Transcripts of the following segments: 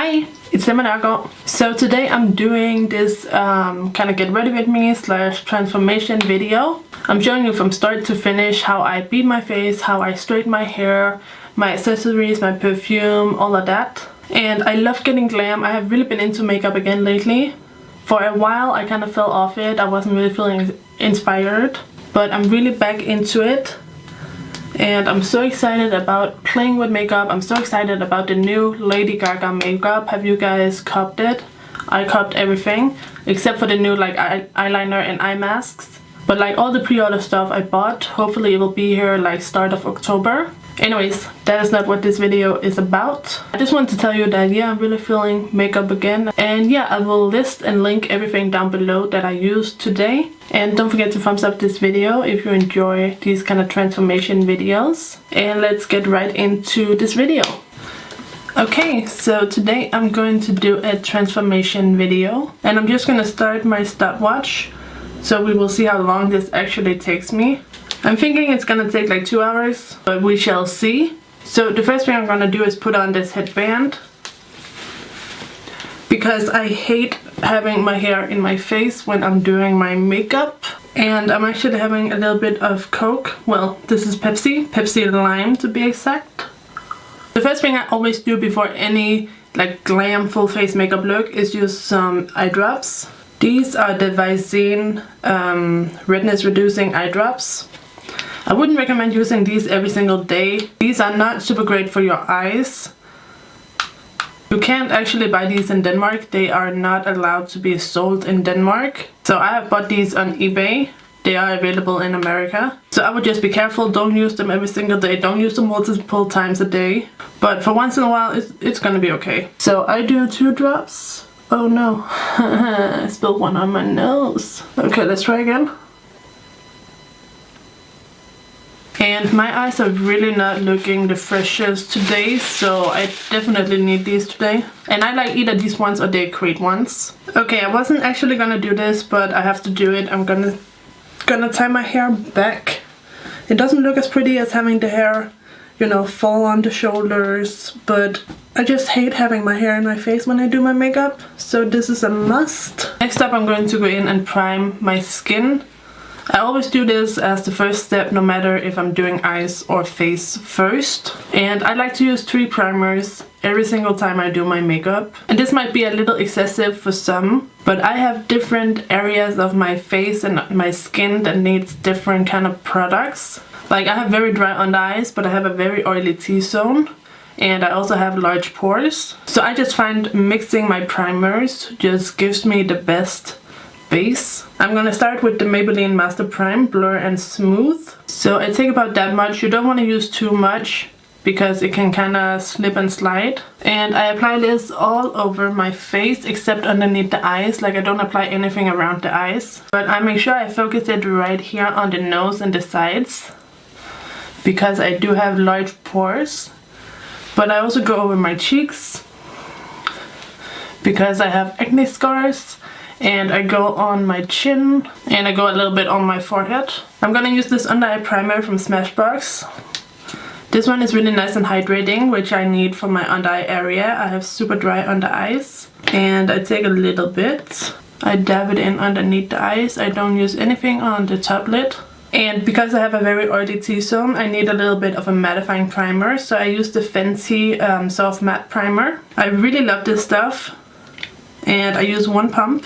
Hi, it's Nørgaard. So today I'm doing this kind of get ready with me / transformation video. I'm showing you from start to finish how I beat my face, how I straighten my hair, my accessories, my perfume, all of that. And I love getting glam. I have really been into makeup again lately. For a while I kind of fell off it. I wasn't really feeling inspired, but I'm really back into it. And I'm so excited about playing with makeup. I'm so excited about the new Lady Gaga makeup. Have you guys copped it? I copped everything except for the new like eyeliner and eye masks. But like all the pre-order stuff I bought. Hopefully it will be here like start of October. Anyways, that is not what this video is about. I just want to tell you that yeah, I'm really feeling makeup again. And yeah, I will list and link everything down below that I used today. And don't forget to thumbs up this video if you enjoy these kind of transformation videos. And let's get right into this video. Okay, so today I'm going to do a transformation video. And I'm just going to start my stopwatch. So we will see how long this actually takes me. I'm thinking it's gonna take like 2 hours, but we shall see. So the first thing I'm gonna do is put on this headband, because I hate having my hair in my face when I'm doing my makeup. And I'm actually having a little bit of Coke. Well, this is Pepsi Lime to be exact. The first thing I always do before any like glam full face makeup look is use some eye drops. These are the Visine redness reducing eye drops. I wouldn't recommend using these every single day. These are not super great for your eyes. You can't actually buy these in Denmark. They are not allowed to be sold in Denmark. So I have bought these on eBay. They are available in America. So I would just be careful. Don't use them every single day. Don't use them multiple times a day. But for once in a while, it's gonna be okay. So I do 2 drops. Oh no, I spilled one on my nose. Okay, let's try again. And my eyes are really not looking the freshest today, so I definitely need these today. And I like either these ones or the Create ones. Okay, I wasn't actually gonna do this, but I have to do it. I'm gonna tie my hair back. It doesn't look as pretty as having the hair, you know, fall on the shoulders, but I just hate having my hair in my face when I do my makeup, so this is a must. Next up, I'm going to go in and prime my skin. I always do this as the first step, no matter if I'm doing eyes or face first. And I like to use 3 primers every single time I do my makeup. And this might be a little excessive for some, but I have different areas of my face and my skin that needs different kind of products. Like I have very dry under eyes, but I have a very oily T-zone. And I also have large pores. So I just find mixing my primers just gives me the best base. I'm gonna start with the Maybelline Master Prime Blur and Smooth. So I take about that much. You don't want to use too much because it can kind of slip and slide. And I apply this all over my face except underneath the eyes. Like I don't apply anything around the eyes. But I make sure I focus it right here on the nose and the sides, because I do have large pores. But I also go over my cheeks because I have acne scars. And I go on my chin, and I go a little bit on my forehead. I'm gonna use this under eye primer from Smashbox. This one is really nice and hydrating, which I need for my under eye area. I have super dry under eyes. And I take a little bit. I dab it in underneath the eyes. I don't use anything on the top lid. And because I have a very oily T-zone, I need a little bit of a mattifying primer. So I use the Fenty Soft Matte Primer. I really love this stuff. And I use 1 pump.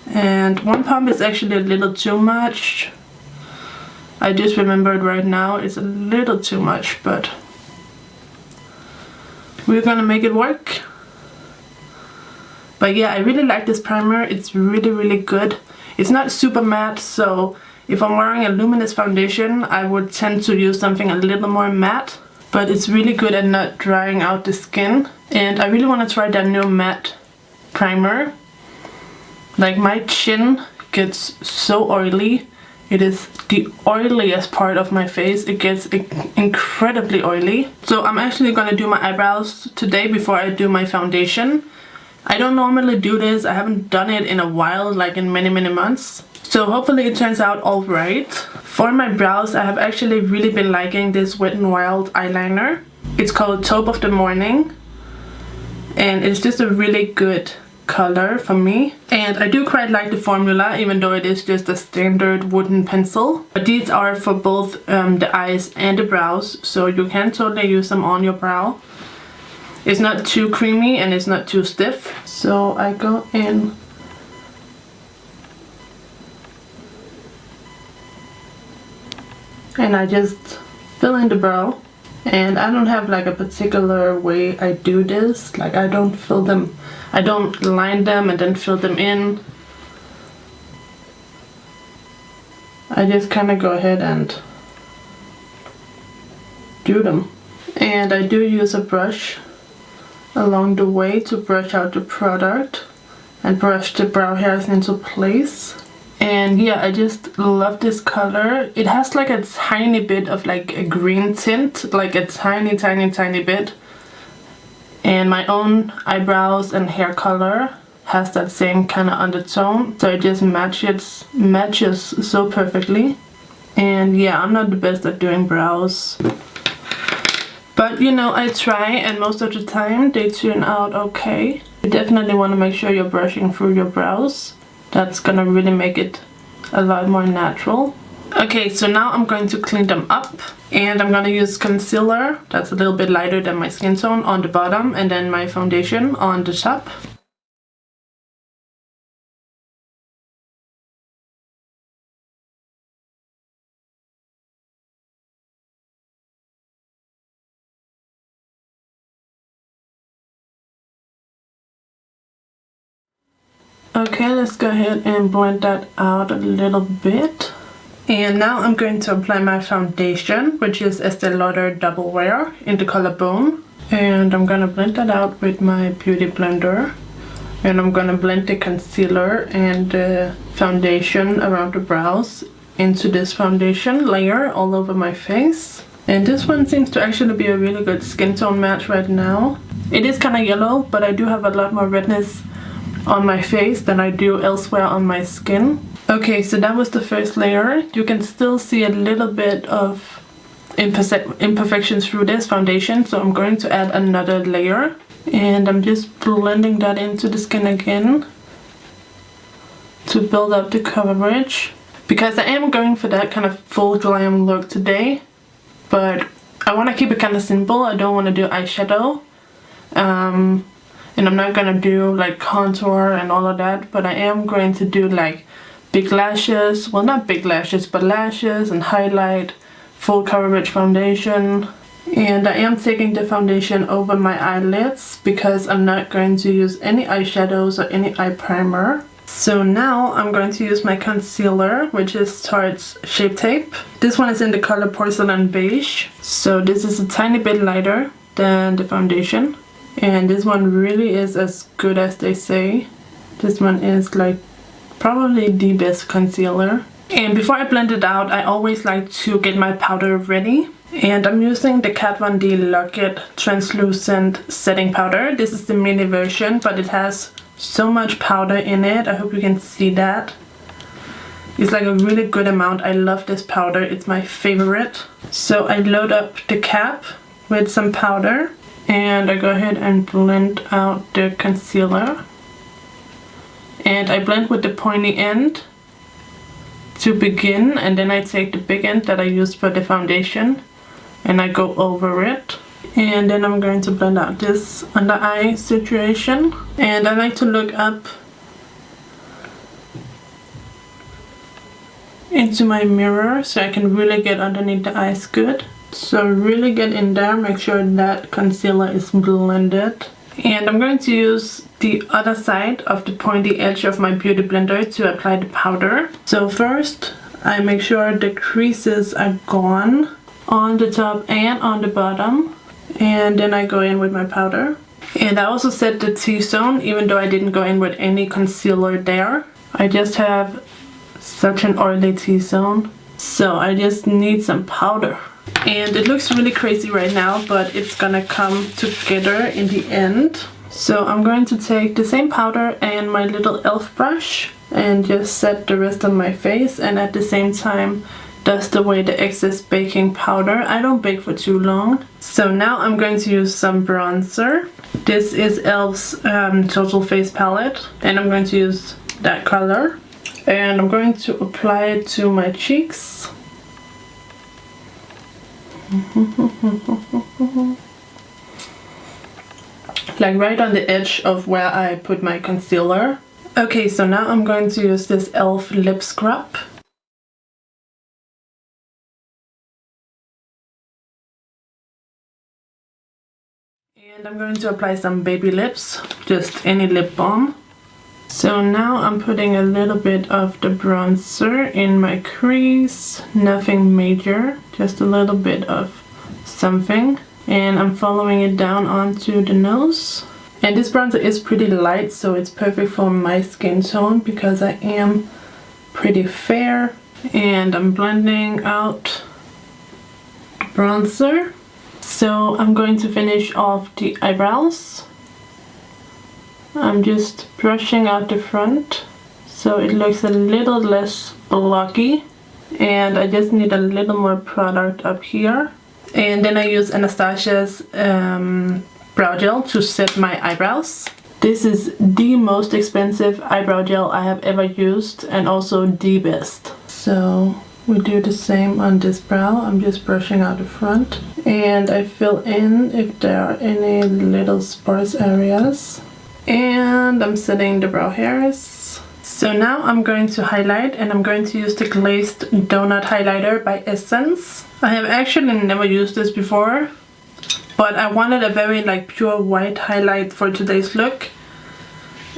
And 1 pump is actually a little too much. I just remembered right now it's a little too much, but we're gonna make it work. But yeah, I really like this primer. It's really good. It's not super matte, so if I'm wearing a luminous foundation, I would tend to use something a little more matte. But it's really good at not drying out the skin. And I really want to try that new matte primer. Like my chin gets so oily. It is the oiliest part of my face. It gets incredibly oily. So I'm actually gonna do my eyebrows today before I do my foundation. I don't normally do this. I haven't done it in a while, like in many months. So hopefully it turns out alright. For my brows, I have actually really been liking this Wet n Wild eyeliner. It's called Taupe of the Morning. and it's just a really good color for me. And I do quite like the formula, even though it is just a standard wooden pencil. But these are for both the eyes and the brows, so you can totally use them on your brow. It's not too creamy and it's not too stiff. So I go in and I just fill in the brow. And I don't have like a particular way I do this. Like I don't fill them, I don't line them and then fill them in. I just kind of go ahead and do them. And I do use a brush along the way to brush out the product and brush the brow hairs into place. And yeah, I just love this color. It has like a tiny bit of like a green tint, like a tiny bit. And my own eyebrows and hair color has that same kind of undertone, so it just matches so perfectly. And yeah, I'm not the best at doing brows, but you know, I try, and most of the time they turn out okay. You definitely want to make sure you're brushing through your brows. That's gonna really make it a lot more natural. Okay, so now I'm going to clean them up, and I'm gonna use concealer that's a little bit lighter than my skin tone on the bottom, and then my foundation on the top. Okay, let's go ahead and blend that out a little bit. And now I'm going to apply my foundation, which is Estée Lauder Double Wear in the color Bone. And I'm gonna blend that out with my beauty blender. And I'm gonna blend the concealer and the foundation around the brows into this foundation layer all over my face. And this one seems to actually be a really good skin tone match right now. It is kind of yellow, but I do have a lot more redness on my face than I do elsewhere on my skin. Okay, so that was the first layer. You can still see a little bit of imperfections through this foundation, so I'm going to add another layer. And I'm just blending that into the skin again to build up the coverage, because I am going for that kind of full glam look today, but I want to keep it kind of simple. I don't want to do eyeshadow. And I'm not gonna do like contour and all of that, but I am going to do like big lashes, well not big lashes, but lashes and highlight, full coverage foundation. And I am taking the foundation over my eyelids because I'm not going to use any eyeshadows or any eye primer. So now I'm going to use my concealer, which is Tarte's Shape Tape. This one is in the color Porcelain Beige. So this is a tiny bit lighter than the foundation. And this one really is as good as they say. This one is like probably the best concealer. And before I blend it out, I always like to get my powder ready. And I'm using the Kat Von D Lock-It Translucent Setting Powder. This is the mini version, but it has so much powder in it. I hope you can see that. It's like a really good amount. I love this powder. It's my favorite. So I load up the cap with some powder. And I go ahead and blend out the concealer. And I blend with the pointy end to begin, and then I take the big end that I used for the foundation and I go over it. And then I'm going to blend out this under eye situation. And I like to look up into my mirror so I can really get underneath the eyes good. So really get in there, make sure that concealer is blended. And I'm going to use the other side of the pointy edge of my beauty blender to apply the powder. So first I make sure the creases are gone on the top and on the bottom. And then I go in with my powder. And I also set the T-zone, even though I didn't go in with any concealer there. I just have such an oily T-zone. So I just need some powder. And it looks really crazy right now, but it's gonna come together in the end. So I'm going to take the same powder and my little e.l.f. brush and just set the rest of my face, and at the same time dust away the excess baking powder. I don't bake for too long. So now I'm going to use some bronzer. This is e.l.f.'s Total Face Palette, and I'm going to use that color. And I'm going to apply it to my cheeks. Like right on the edge of where I put my concealer. Okay, so now I'm going to use this e.l.f. lip scrub. And I'm going to apply some baby lips, just any lip balm. So now I'm putting a little bit of the bronzer in my crease, nothing major, just a little bit of something. And I'm following it down onto the nose. And this bronzer is pretty light, so it's perfect for my skin tone because I am pretty fair. And I'm blending out the bronzer. So I'm going to finish off the eyebrows. I'm just brushing out the front so it looks a little less blocky. And I just need a little more product up here. And then I use Anastasia's brow gel to set my eyebrows. This is the most expensive eyebrow gel I have ever used and also the best. So we do the same on this brow. I'm just brushing out the front. And I fill in if there are any little sparse areas. And I'm setting the brow hairs. So now I'm going to highlight, and I'm going to use the Glazed Donut Highlighter by Essence. I have actually never used this before, but I wanted a very like pure white highlight for today's look.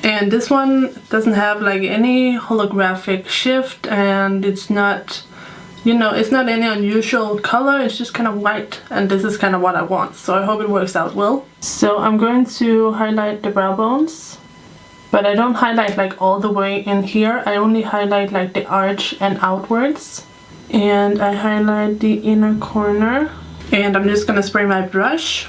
And this one doesn't have like any holographic shift, and it's not, you know, it's not any unusual color, it's just kind of white, and this is kind of what I want, so I hope it works out well. So I'm going to highlight the brow bones, but I don't highlight like all the way in here, I only highlight like the arch and outwards. And I highlight the inner corner, and I'm just gonna spray my brush.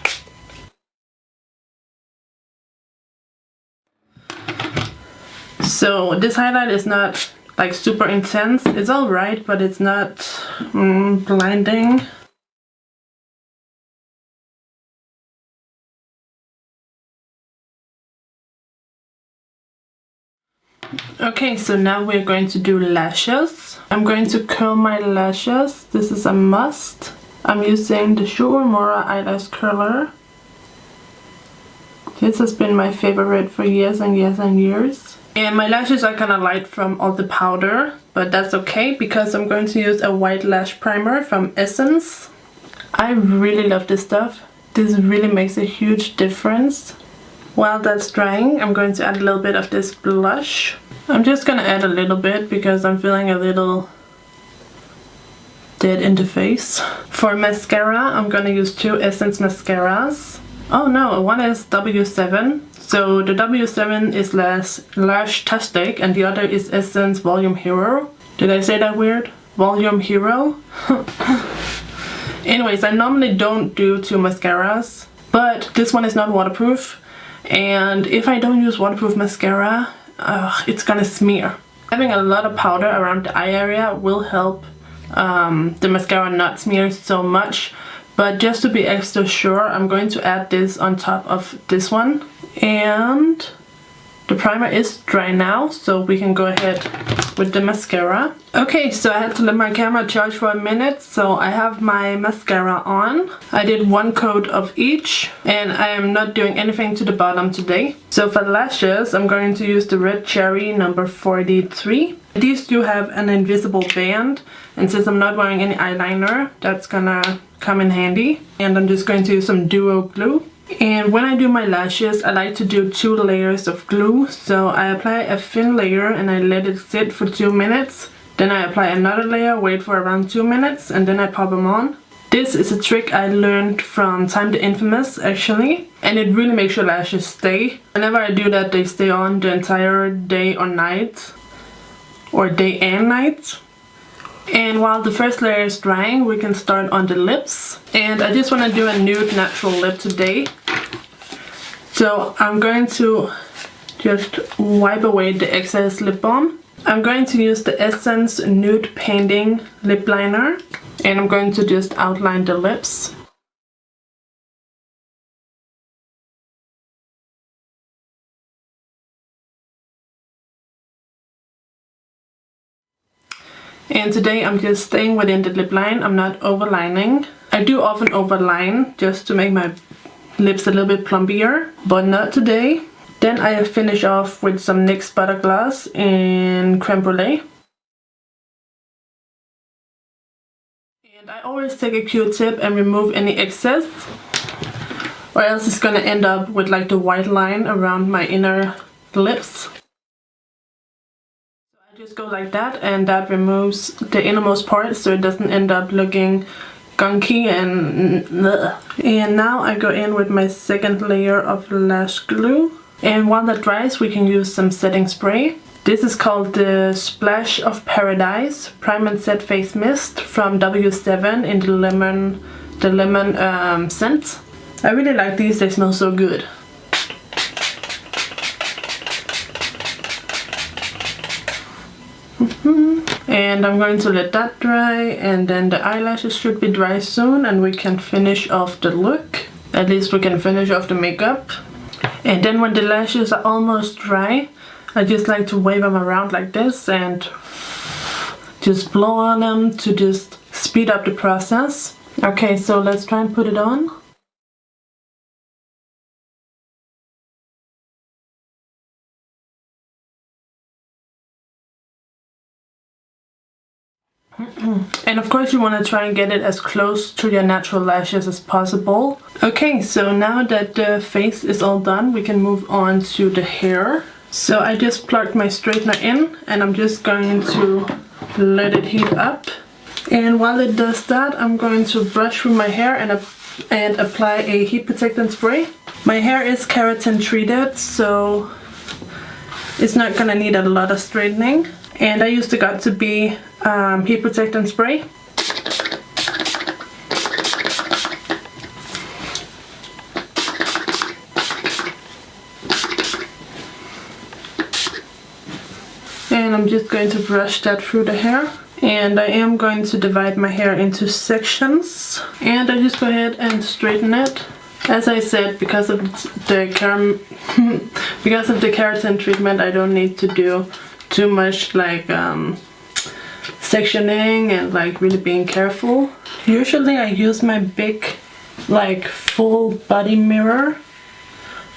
So this highlight is not like super intense, it's alright, but it's not blinding. Okay, so now we're going to do lashes. I'm going to curl my lashes. This is a must. I'm using the Shu Uemura eyelash curler. This has been my favorite for years and years and years. And my lashes are kind of light from all the powder, but that's okay because I'm going to use a white lash primer from Essence. I really love this stuff. This really makes a huge difference. While that's drying, I'm going to add a little bit of this blush. I'm just gonna add a little bit because I'm feeling a little dead in the face. For mascara, I'm gonna use two Essence mascaras. Oh no, one is W7. So the W7 is Lash-tastic and the other is Essence Volume Hero. Did I say that weird? Volume Hero? Anyways, I normally don't do two mascaras, but this one is not waterproof. And if I don't use waterproof mascara, it's gonna smear. Having a lot of powder around the eye area will help the mascara not smear so much. But just to be extra sure, I'm going to add this on top of this one. And the primer is dry now, so we can go ahead with the mascara. Okay, so I had to let my camera charge for a minute, so I have my mascara on. I did one coat of each, and I am not doing anything to the bottom today. So for lashes, I'm going to use the Red Cherry number 43. These do have an invisible band, and since I'm not wearing any eyeliner, that's gonna come in handy. And I'm just going to use some duo glue. And when I do my lashes, I like to do 2 layers of glue. So I apply a thin layer and I let it sit for 2 minutes. Then I apply another layer, wait for around 2 minutes, and then I pop them on. This is a trick I learned from Time the Infamous actually, and it really makes your lashes stay. Whenever I do that, they stay on the entire day or night, or day and night. And while the first layer is drying, we can start on the lips. And I just want to do a nude natural lip today. So I'm going to just wipe away the excess lip balm. I'm going to use the Essence Nude Painting Lip Liner. And I'm going to just outline the lips. And today I'm just staying within the lip line. I'm not overlining. I do often overline just to make my lips a little bit plumpier, but not today. Then I finish off with some NYX Butter Gloss in Creme Brulee. And I always take a Q-tip and remove any excess, or else it's gonna end up with like the white line around my inner lips. So I just go like that, and that removes the innermost part so it doesn't end up looking gunky and bleh. And now I go in with my second layer of lash glue, and while that dries we can use some setting spray. This is called the Splash of Paradise Prime and Set Face Mist from W7 in the lemon scent. I really like these, they smell so good. And I'm going to let that dry, and then the eyelashes should be dry soon and we can finish off the look. At least we can finish off the makeup. And then when the lashes are almost dry, I just like to wave them around like this and just blow on them to just speed up the process. Okay, so let's try and put it on. And of course you want to try and get it as close to your natural lashes as possible. Okay, so now that the face is all done, we can move on to the hair. So I just plugged my straightener in, and I'm just going to let it heat up. And while it does that, I'm going to brush through my hair and apply a heat protectant spray. My hair is keratin treated, so it's not gonna need a lot of straightening. And I used the got2b heat protectant spray. And I'm just going to brush that through the hair. And I am going to divide my hair into sections. And I just go ahead and straighten it. As I said, because of the keratin treatment, I don't need to do too much like sectioning and like really being careful. Usually I use my big like full body mirror,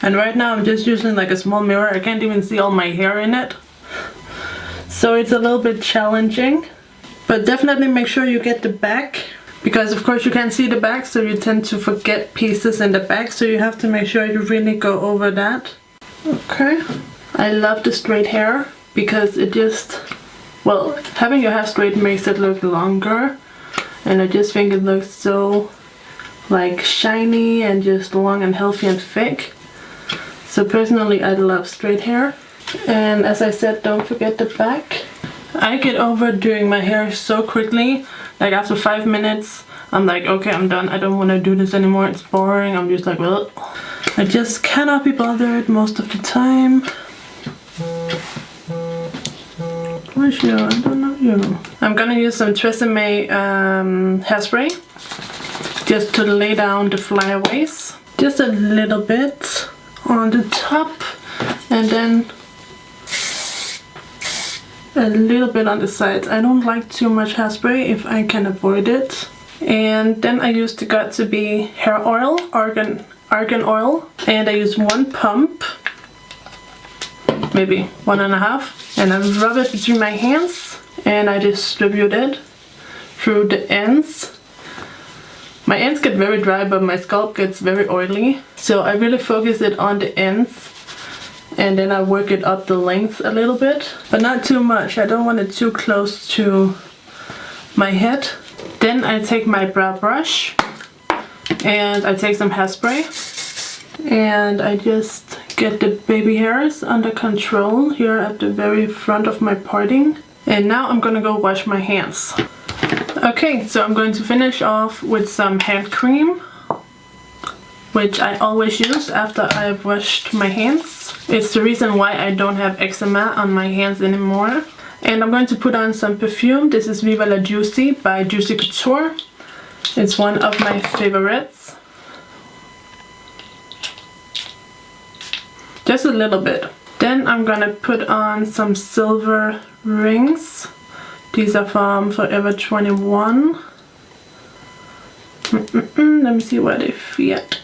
and right now I'm just using like a small mirror. I can't even see all my hair in it, so it's a little bit challenging. But definitely make sure you get the back, because of course you can't see the back, so you tend to forget pieces in the back, so you have to make sure you really go over that. Okay, I love the straight hair because it just, well, having your hair straight makes it look longer, and I just think it looks so like shiny and just long and healthy and thick. So personally I love straight hair. And as I said, don't forget the back. I get over doing my hair so quickly, like after 5 minutes I'm like, okay, I'm done, I don't want to do this anymore, it's boring. I'm just like, well, I just cannot be bothered most of the time. Where's you? I don't know you. I'm gonna use some Tresemme hairspray just to lay down the flyaways. Just a little bit on the top, and then a little bit on the sides. I don't like too much hairspray if I can avoid it. And then I use the got2b hair oil, argan oil, and I use 1 pump, maybe 1.5, and I rub it between my hands and I distribute it through the ends. My ends get very dry, but my scalp gets very oily, so I really focus it on the ends, and then I work it up the length a little bit, but not too much. I don't want it too close to my head. Then I take my brow brush and I take some hairspray, and I just get the baby hairs under control here at the very front of my parting. And now I'm gonna go wash my hands. Okay, so I'm going to finish off with some hand cream, which I always use after I've washed my hands. It's the reason why I don't have eczema on my hands anymore. And I'm going to put on some perfume. This is Viva La Juicy by Juicy Couture. It's one of my favorites. Just a little bit. Then I'm gonna put on some silver rings These are from Forever 21. Let me see where they fit.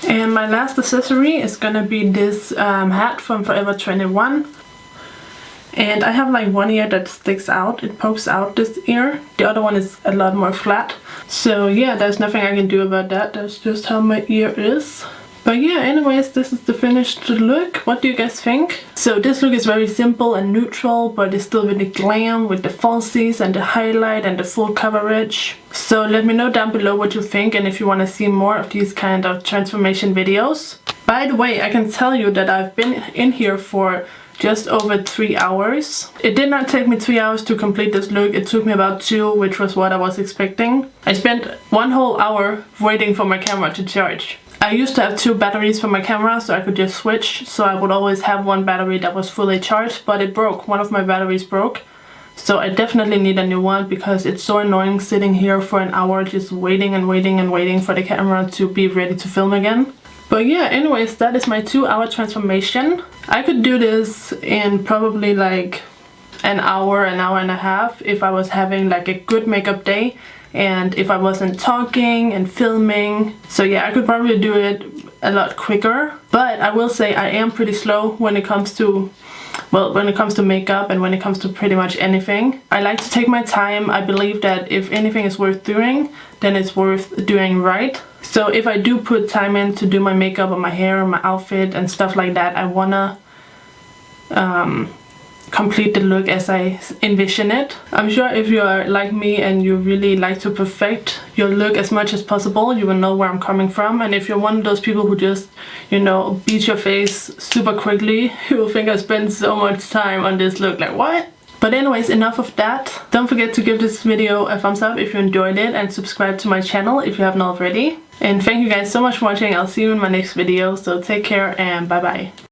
And my last accessory is gonna be this hat from Forever 21. And I have like one ear that sticks out, it pokes out this ear. The other one is a lot more flat. So yeah, there's nothing I can do about that. That's just how my ear is. But yeah, anyways, this is the finished look. What do you guys think? So this look is very simple and neutral, but it's still really glam with the falsies and the highlight and the full coverage. So let me know down below what you think and if you want to see more of these kind of transformation videos. By the way, I can tell you that I've been in here for just over 3 hours. It did not take me 3 hours to complete this look. It took me about 2, which was what I was expecting. I spent 1 whole hour waiting for my camera to charge. I used to have 2 batteries for my camera, so I could just switch. So I would always have one battery that was fully charged, but it broke. One of my batteries broke. So I definitely need a new one because it's so annoying sitting here for an hour just waiting and waiting and waiting for the camera to be ready to film again. But yeah, anyways, that is my 2-hour transformation. I could do this in probably like an hour and a half if I was having like a good makeup day and if I wasn't talking and filming. So yeah, I could probably do it a lot quicker. But I will say I am pretty slow when it comes to, well, when it comes to makeup and when it comes to pretty much anything. I like to take my time. I believe that if anything is worth doing, then it's worth doing right. So if I do put time in to do my makeup or my hair or my outfit and stuff like that, I wanna complete the look as I envision it. I'm sure if you are like me and you really like to perfect your look as much as possible, you will know where I'm coming from. And if you're one of those people who just, you know, beat your face super quickly, you will think I spent so much time on this look, like what? But anyways, enough of that. Don't forget to give this video a thumbs up if you enjoyed it and subscribe to my channel if you haven't already. And thank you guys so much for watching. I'll see you in my next video, so take care and bye bye.